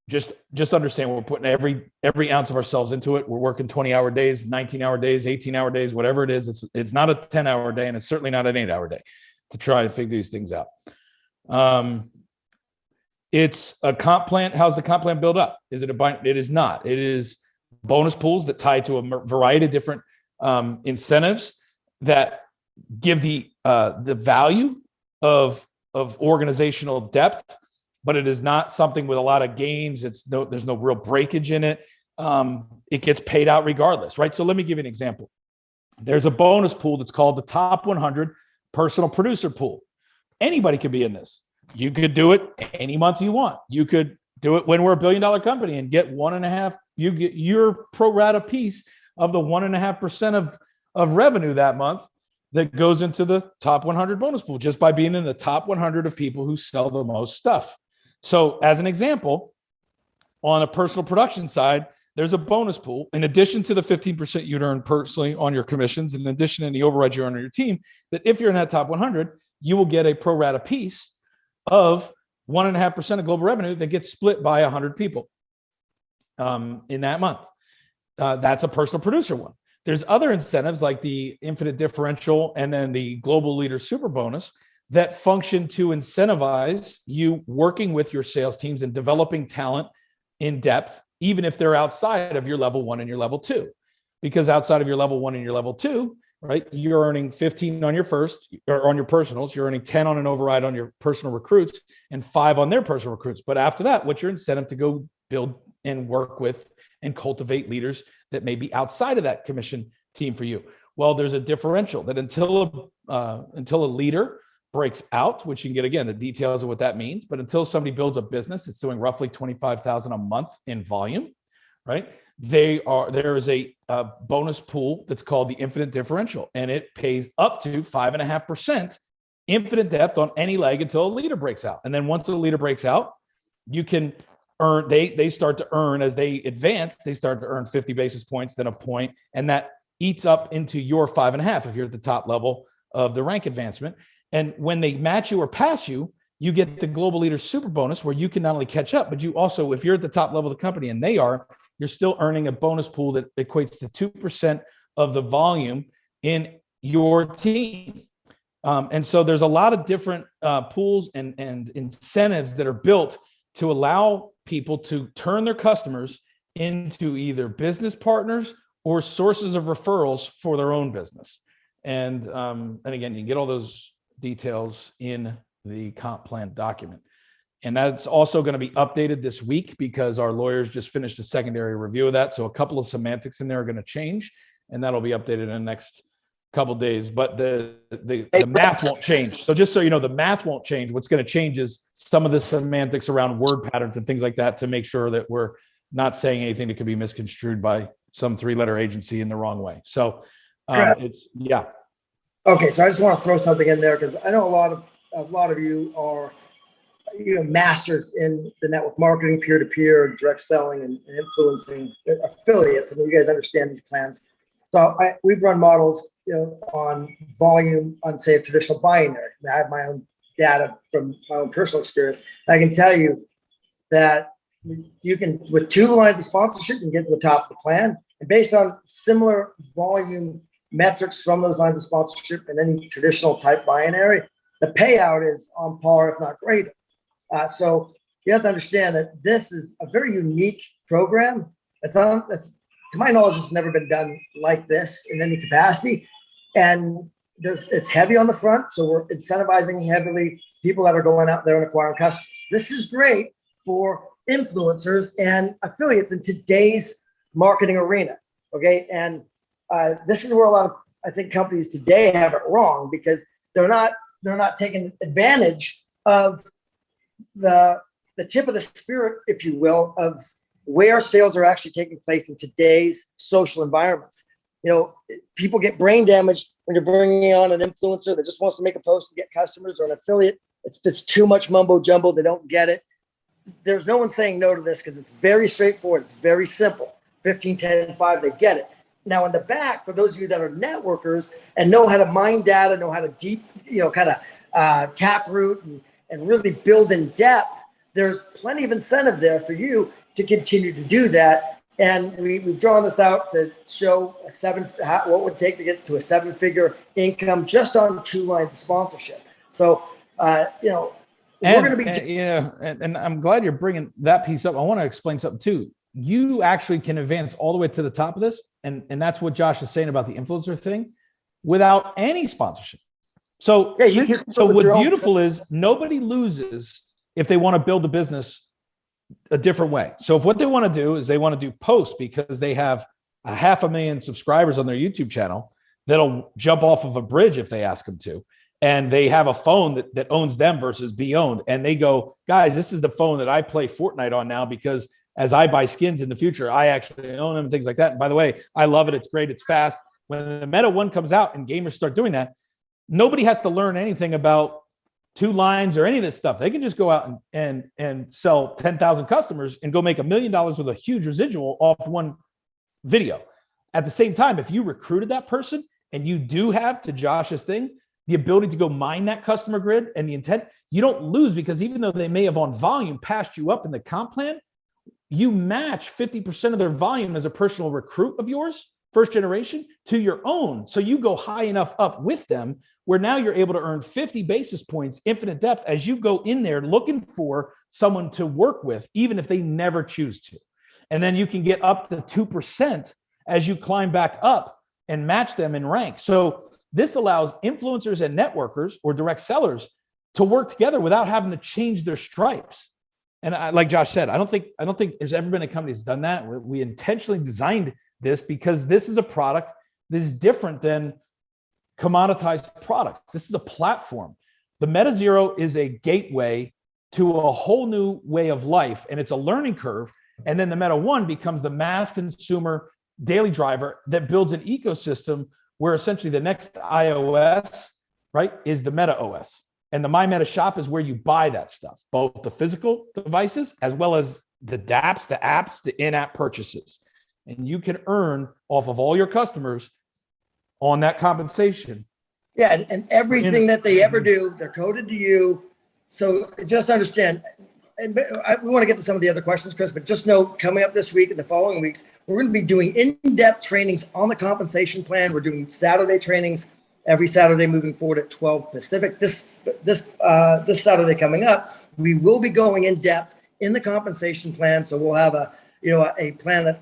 just understand we're putting every ounce of ourselves into it. We're working 20-hour days, 19-hour days, 18-hour days, whatever it is. It's not a 10-hour day, and it's certainly not an 8-hour day to try to figure these things out. It's a comp plan. How's the comp plan built up? Is it it is not. It is bonus pools that tie to a variety of different incentives that give the value of organizational depth, but it is not something with a lot of games. There's no real breakage in it. It gets paid out regardless, right? So let me give you an example. There's a bonus pool that's called the Top 100 Personal Producer Pool. Anybody could be in this. You could do it any month you want. You could do it when we're a $1 billion company and get 1.5. You get your pro rata piece of the 1.5% of revenue that month that goes into the top 100 bonus pool just by being in the top 100 of people who sell the most stuff. So as an example, on a personal production side, there's a bonus pool in addition to the 15% you'd earn personally on your commissions, in addition to the override you earn on your team, that if you're in that top 100, you will get a pro rata piece of 1.5% of global revenue that gets split by 100 people in that month. That's a personal producer one. There's other incentives like the infinite differential and then the global leader super bonus that function to incentivize you working with your sales teams and developing talent in depth, even if they're outside of your level 1 and your level 2. Because outside of your level 1 and your level 2, right, you're earning 15 on your first or on your personals, you're earning 10 on an override on your personal recruits and 5 on their personal recruits. But after that, what's your incentive to go build and work with and cultivate leaders that may be outside of that commission team for you? Well, there's a differential that until a leader breaks out, which you can get, again, the details of what that means, but until somebody builds a business that's doing roughly 25,000 a month in volume, right? There is a bonus pool that's called the infinite differential, and it pays up to 5.5% infinite depth on any leg until a leader breaks out. And then once a leader breaks out, you can earn, they start to earn as they advance, they start to earn 50 basis points, then a point, and that eats up into your 5.5 if you're at the top level of the rank advancement. And when they match you or pass you, you get the global leader super bonus where you can not only catch up, but you also, if you're at the top level of the company and they are, you're still earning a bonus pool that equates to 2% of the volume in your team. And so there's a lot of different pools and incentives that are built to allow people to turn their customers into either business partners or sources of referrals for their own business. And again, you can get all those details in the comp plan document. And that's also going to be updated this week because our lawyers just finished a secondary review of that. So a couple of semantics in there are going to change, and that'll be updated in the next couple of days. But the math won't change. So just so you know, the math won't change. What's going to change is some of the semantics around word patterns and things like that to make sure that we're not saying anything that could be misconstrued by some 3-letter agency in the wrong way. So yeah. Okay, so I just want to throw something in there because I know a lot of you are masters in the network marketing, peer-to-peer, direct selling, and influencing affiliates, and you guys understand these plans. So we've run models on volume on, say, a traditional binary. I have my own data from my own personal experience. And I can tell you that you can, with 2 lines of sponsorship, you can get to the top of the plan. And based on similar volume metrics from those lines of sponsorship and any traditional type binary, the payout is on par, if not greater. So you have to understand that this is a very unique program. To my knowledge, it's never been done like this in any capacity. And it's heavy on the front. So we're incentivizing heavily people that are going out there and acquiring customers. This is great for influencers and affiliates in today's marketing arena. Okay. And this is where a lot of, I think, companies today have it wrong because they're not taking advantage of the tip of the spear, if you will, of where sales are actually taking place in today's social environments. People get brain damage when you're bringing on an influencer that just wants to make a post to get customers, or an affiliate. It's too much mumbo jumbo. They don't get it. There's no one saying no to this because it's very straightforward. It's very simple. 15, 10, 5, they get it. Now in the back, for those of you that are networkers and know how to mine data, know how to deep, tap root and really build in depth, there's plenty of incentive there for you to continue to do that. And we've drawn this out to show what it would take to get to a 7-figure income just on 2 lines of sponsorship. So, we're going to be, and I'm glad you're bringing that piece up. I want to explain something too. You actually can advance all the way to the top of this. And that's what Josh is saying about the influencer thing without any sponsorship. So, yeah, so what's beautiful is nobody loses if they want to build a business a different way. So if what they want to do is they want to do posts because they have 500,000 subscribers on their YouTube channel that'll jump off of a bridge if they ask them to. And they have a phone that owns them versus be owned. And they go, guys, this is the phone that I play Fortnite on now because as I buy skins in the future, I actually own them and things like that. And by the way, I love it. It's great. It's fast. When the MetaOne comes out and gamers start doing that, nobody has to learn anything about two lines or any of this stuff. They can just go out and sell 10,000 customers and go make $1 million with a huge residual off one video. At the same time, if you recruited that person and you do have, to Josh's thing, the ability to go mine that customer grid and the intent, you don't lose, because even though they may have on volume passed you up in the comp plan, you match 50% of their volume as a personal recruit of yours, first generation, to your own. So you go high enough up with them where now you're able to earn 50 basis points, infinite depth, as you go in there looking for someone to work with, even if they never choose to. And then you can get up to 2% as you climb back up and match them in rank. So this allows influencers and networkers or direct sellers to work together without having to change their stripes. And like Josh said, I don't think there's ever been a company that's done that. We intentionally designed this because this is a product that is different than commoditized products. This is a platform. The MetaZero is a gateway to a whole new way of life, and it's a learning curve. And then the MetaOne becomes the mass consumer daily driver that builds an ecosystem where essentially the next iOS, right, is the MetaOS. And the My Meta Shop is where you buy that stuff, both the physical devices as well as the dApps, the apps, the in-app purchases. And you can earn off of all your customers on that compensation. Yeah, and everything that they ever do, they're coded to you. So just understand, and we want to get to some of the other questions, Chris, but just know coming up this week and the following weeks, we're going to be doing in-depth trainings on the compensation plan. We're doing Saturday trainings every Saturday moving forward at 12 Pacific. This Saturday coming up, we will be going in depth in the compensation plan. So we'll have a plan that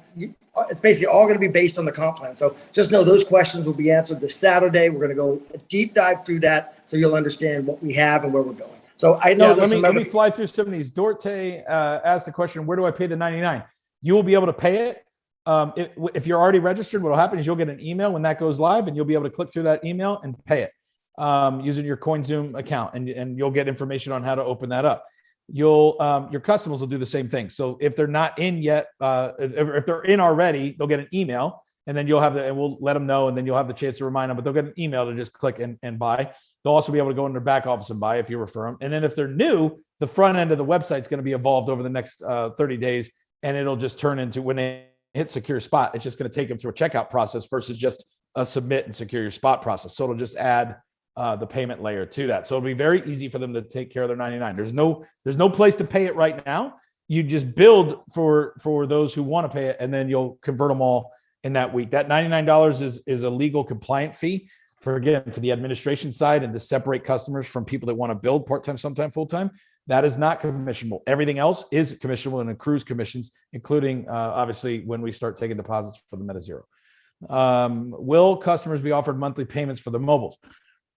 it's basically all going to be based on the comp plan. So just know those questions will be answered this Saturday. We're going to go a deep dive through that so you'll understand what we have and where we're going. So I know let me fly through some of these. Dorte asked the question, where do I pay the $99? You will be able to pay it. If you're already registered, what will happen is you'll get an email when that goes live, and you'll be able to click through that email and pay it using your CoinZoom account, and you'll get information on how to open that up. Your customers will do the same thing. So if they're not in yet, if they're in already, they'll get an email, and then and we'll let them know, and then you'll have the chance to remind them, but they'll get an email to just click and buy. They'll also be able to go in their back office and buy if you refer them. And then if they're new, the front end of the website is going to be evolved over the next 30 days, and it'll just turn into, when they hit secure spot, it's just going to take them through a checkout process versus just a submit and secure your spot process. So it'll just add the payment layer to that. So it'll be very easy for them to take care of their 99. There's no place to pay it right now. You just build for those who want to pay it, and then you'll convert them all in that week. That $99 is a legal compliant fee for the administration side and to separate customers from people that want to build part-time, sometime full-time. That is not commissionable. Everything else is commissionable and accrues commissions, including obviously when we start taking deposits for the MetaZero. Will customers be offered monthly payments for the mobiles?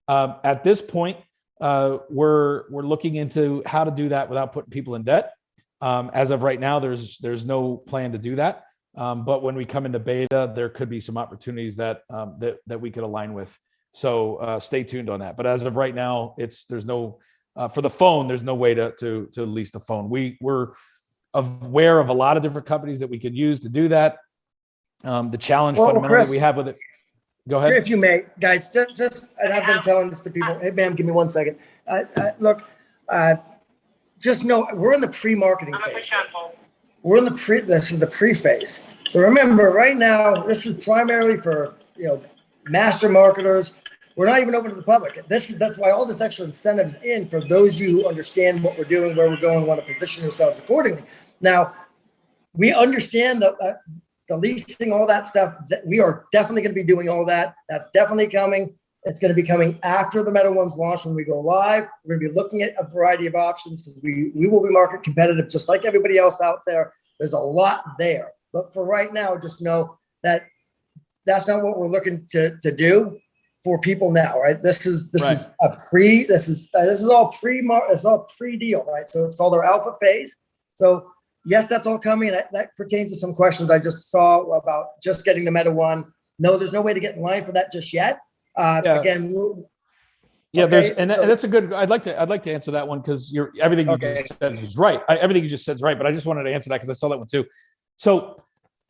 At this point, we're looking into how to do that without putting people in debt. As of right now, there's no plan to do that. But when we come into beta, there could be some opportunities that we could align with. So stay tuned on that. But as of right now, there's no for the phone. There's no way to lease the phone. We're aware of a lot of different companies that we could use to do that. The challenge fundamentally Chris, we have with it. Go ahead. If you may, guys, just and I've been telling this to people. Hey, ma'am, give me 1 second. Look, just know we're in the pre-marketing phase. We're in this is the pre-phase. So remember, right now, this is primarily for master marketers. We're not even open to the public. That's why all this extra incentives in for those you who understand what we're doing, where we're going, want to position yourselves accordingly. Now, we understand the leasing, all that stuff. That we are definitely going to be doing all that. That's definitely coming. It's going to be coming after the MetaOne's launch when we go live. We're going to be looking at a variety of options because we will be market competitive just like everybody else out there. There's a lot there. But for right now, just know that that's not what we're looking to do for people now, right? This is all pre-deal, right? So it's called our alpha phase. So yes, that's all coming. And that pertains to some questions I just saw about just getting the MetaOne. No, there's no way to get in line for that just yet. Again, and that's a good. I'd like to answer that one because everything you just said is right. Everything you just said is right, but I just wanted to answer that because I saw that one too. So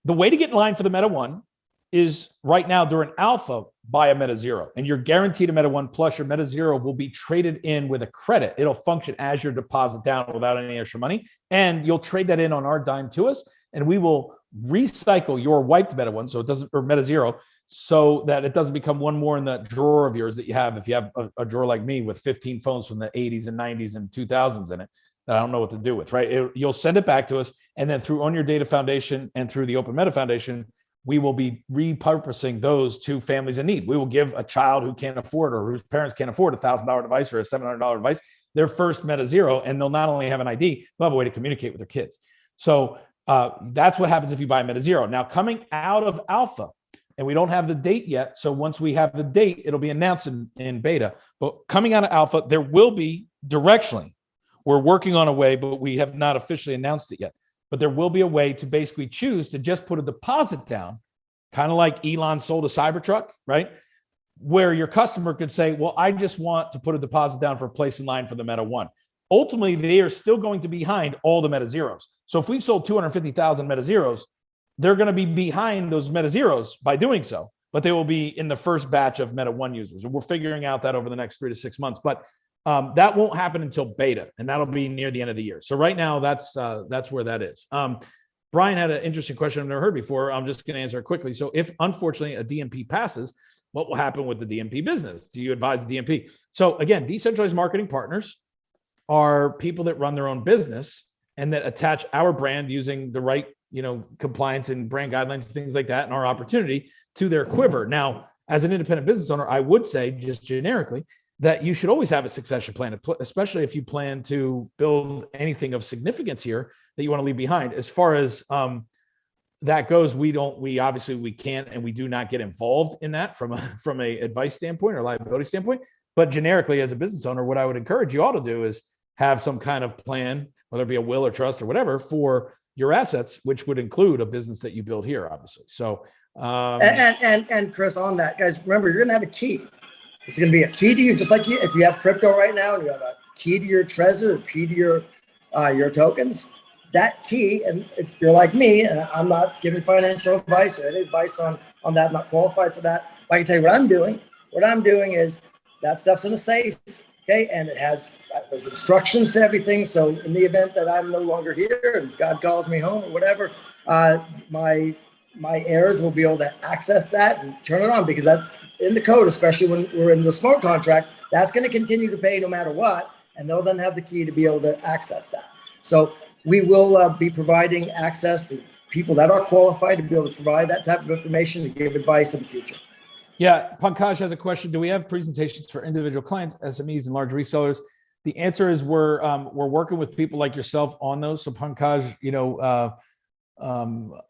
the way to get in line for the MetaOne is right now during alpha, buy a Meta Zero, and you're guaranteed a MetaOne plus. Your Meta Zero will be traded in with a credit. It'll function as your deposit down without any extra money, and you'll trade that in on our dime to us, and we will recycle your wiped MetaOne, so it doesn't, or Meta Zero, so that it doesn't become one more in that drawer of yours that you have. If you have a drawer like me with 15 phones from the 80s and 90s and 2000s in it that I don't know what to do with, right? You'll send it back to us, and then through On Your Data Foundation and through the Open Meta Foundation, we will be repurposing those to families in need. We will give a child who can't afford or whose parents can't afford a $1,000 device or a $700 device their first Meta Zero, and they'll not only have an ID, they'll have a way to communicate with their kids. So that's what happens if you buy Meta Zero. Now, coming out of alpha, and we don't have the date yet, so once we have the date, it'll be announced in beta. But coming out of alpha, there will be directionally, we're working on a way, but we have not officially announced it yet. But there will be a way to basically choose to just put a deposit down, kind of like Elon sold a Cybertruck, right? Where your customer could say, well, I just want to put a deposit down for a place in line for the MetaOne. Ultimately, they are still going to be behind all the Meta Zeros. So if we've sold 250,000 Meta Zeros, they're going to be behind those Meta Zeros by doing so, but they will be in the first batch of MetaOne users. And we're figuring out that over the next 3 to 6 months. But that won't happen until beta, and that'll be near the end of the year. So right now, that's where that is. Brian had an interesting question I've never heard before. I'm just going to answer it quickly. So if, unfortunately, a DMP passes, what will happen with the DMP business? Do you advise the DMP? So again, decentralized marketing partners are people that run their own business and that attach our brand using the right, compliance and brand guidelines, things like that, and our opportunity to their quiver. Now, as an independent business owner, I would say just generically that you should always have a succession plan, especially if you plan to build anything of significance here that you want to leave behind. As far as that goes, we obviously can't, and we do not get involved in that from a advice standpoint or liability standpoint. But generically, as a business owner, what I would encourage you all to do is have some kind of plan, whether it be a will or trust or whatever, for your assets, which would include a business that you build here, obviously. So, and Chris, on that, guys, remember, you're going to have a key. It's going to be a key to you, just like if you have crypto right now and you have a key to your Trezor, a key to your tokens. That key, and if you're like me, and I'm not giving financial advice or any advice on that, I'm not qualified for that. But I can tell you what I'm doing. What I'm doing is that stuff's in a safe, okay, and there's instructions to everything. So in the event that I'm no longer here and God calls me home or whatever, my heirs will be able to access that and turn it on, because that's in the code, especially when we're in the smart contract. That's going to continue to pay no matter what, and they'll then have the key to be able to access that. So we will be providing access to people that are qualified to be able to provide that type of information to give advice in the future. Yeah, Pankaj has a question. Do we have presentations for individual clients, SMEs, and large resellers? The answer is we're working with people like yourself on those. So Pankaj,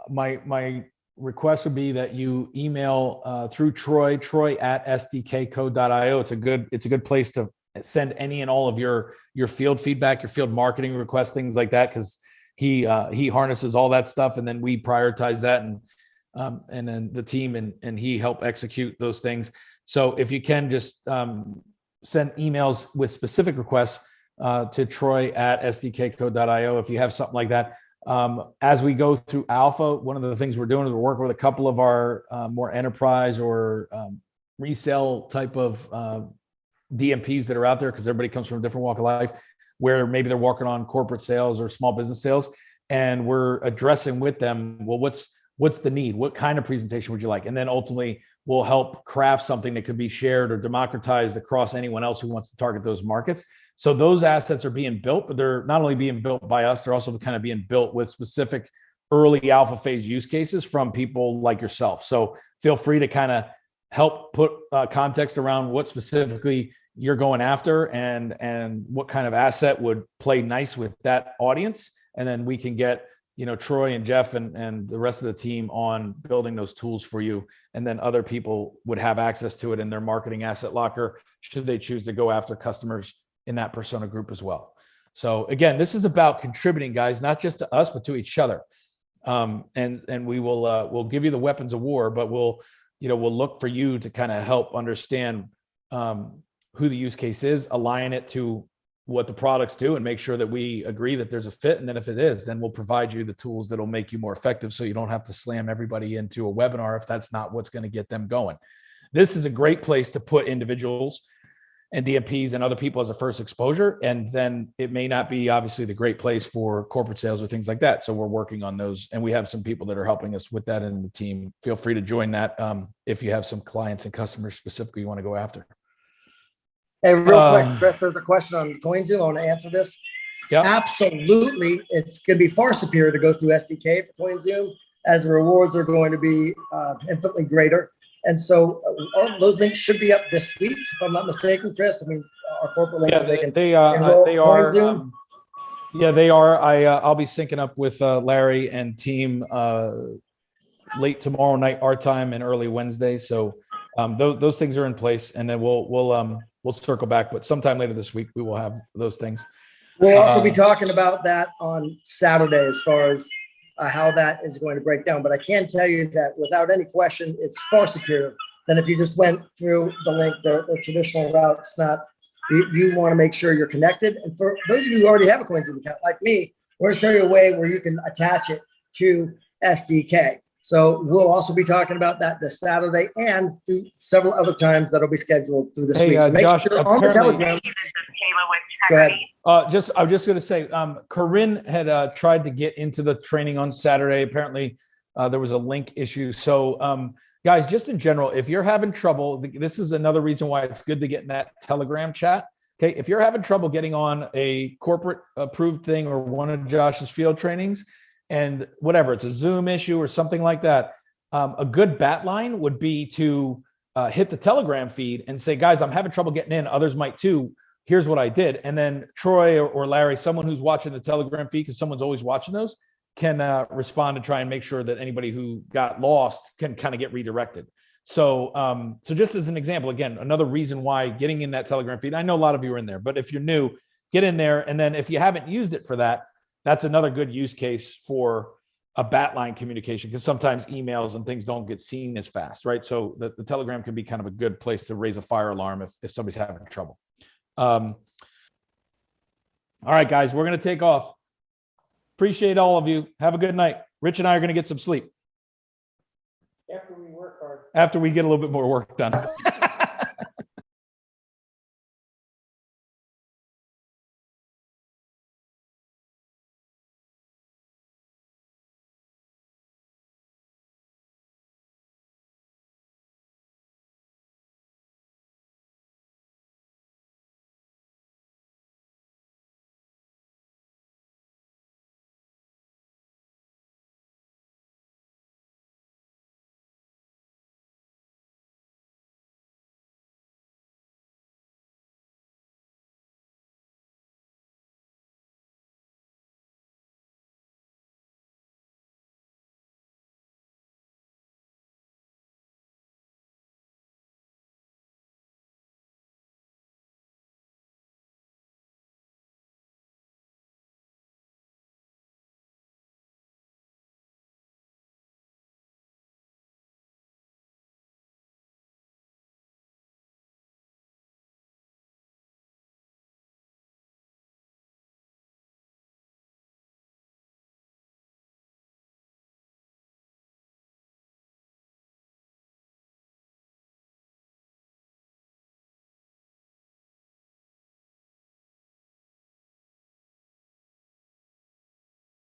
my request would be that you email through Troy at SDKco.io. It's a good place to send any and all of your field feedback, your field marketing requests, things like that, because he harnesses all that stuff, and then we prioritize that, and then the team and he help execute those things. So if you can just send emails with specific requests to Troy at SDKco.io if you have something like that. As we go through alpha, one of the things we're doing is we're working with a couple of our more enterprise or resale type of DMPs that are out there, because everybody comes from a different walk of life, where maybe they're working on corporate sales or small business sales, and we're addressing with them, well, what's the need? What kind of presentation would you like? And then ultimately we'll help craft something that could be shared or democratized across anyone else who wants to target those markets. So those assets are being built, but they're not only being built by us, they're also kind of being built with specific early alpha phase use cases from people like yourself. So feel free to kind of help put context around what specifically you're going after and what kind of asset would play nice with that audience. And then we can get, Troy and Jeff and the rest of the team on building those tools for you. And then other people would have access to it in their marketing asset locker, should they choose to go after customers in that persona group as well. So again, this is about contributing, guys, not just to us, but to each other. And we will, we'll give you the weapons of war, but we'll look for you to kind of help understand who the use case is, align it to what the products do, and make sure that we agree that there's a fit. And then if it is, then we'll provide you the tools that'll make you more effective, so you don't have to slam everybody into a webinar if that's not what's going to get them going. This is a great place to put individuals and DMPs and other people as a first exposure. And then it may not be obviously the great place for corporate sales or things like that. So we're working on those, and we have some people that are helping us with that in the team. Feel free to join that if you have some clients and customers specifically you want to go after. Hey, real quick, Chris, there's a question on CoinZoom. I want to answer this. Yeah, absolutely. It's going to be far superior to go through SDK for CoinZoom, as the rewards are going to be infinitely greater. And so all those links should be up this week, if I'm not mistaken, Chris. I mean, our corporate links, yeah, so they can they are. CoinZoom. Yeah, they are. I'll be syncing up with Larry and team late tomorrow night our time and early Wednesday. So those things are in place, and then we'll circle back. But sometime later this week we will have those things. We'll also be talking about that on Saturday, as far as how that is going to break down. But I can tell you that without any question, it's far superior than if you just went through the link, the traditional route. It's not. You want to make sure you're connected. And for those of you who already have a CoinZoom account, like me, we're going to show you a way where you can attach it to SDK. So we'll also be talking about that this Saturday and through several other times that'll be scheduled through this week. So make Josh, sure on the Telegram. Go ahead. I was just going to say, Corinne had tried to get into the training on Saturday. Apparently, there was a link issue. So, guys, just in general, if you're having trouble, this is another reason why it's good to get in that Telegram chat. Okay, if you're having trouble getting on a corporate approved thing or one of Josh's field trainings, and whatever, it's a Zoom issue or something like that, a good bat line would be to hit the Telegram feed and say, guys, I'm having trouble getting in. Others might too. Here's what I did. And then Troy or Larry, someone who's watching the Telegram feed, because someone's always watching those, can respond and try and make sure that anybody who got lost can kind of get redirected. So, so just as an example, again, another reason why getting in that Telegram feed, I know a lot of you are in there, but if you're new, get in there. And then if you haven't used it for that, that's another good use case for a bat line communication, because sometimes emails and things don't get seen as fast, right? So the Telegram can be kind of a good place to raise a fire alarm if somebody's having trouble. All right, guys, we're going to take off. Appreciate all of you. Have a good night. Rich and I are going to get some sleep. After we work hard. After we get a little bit more work done.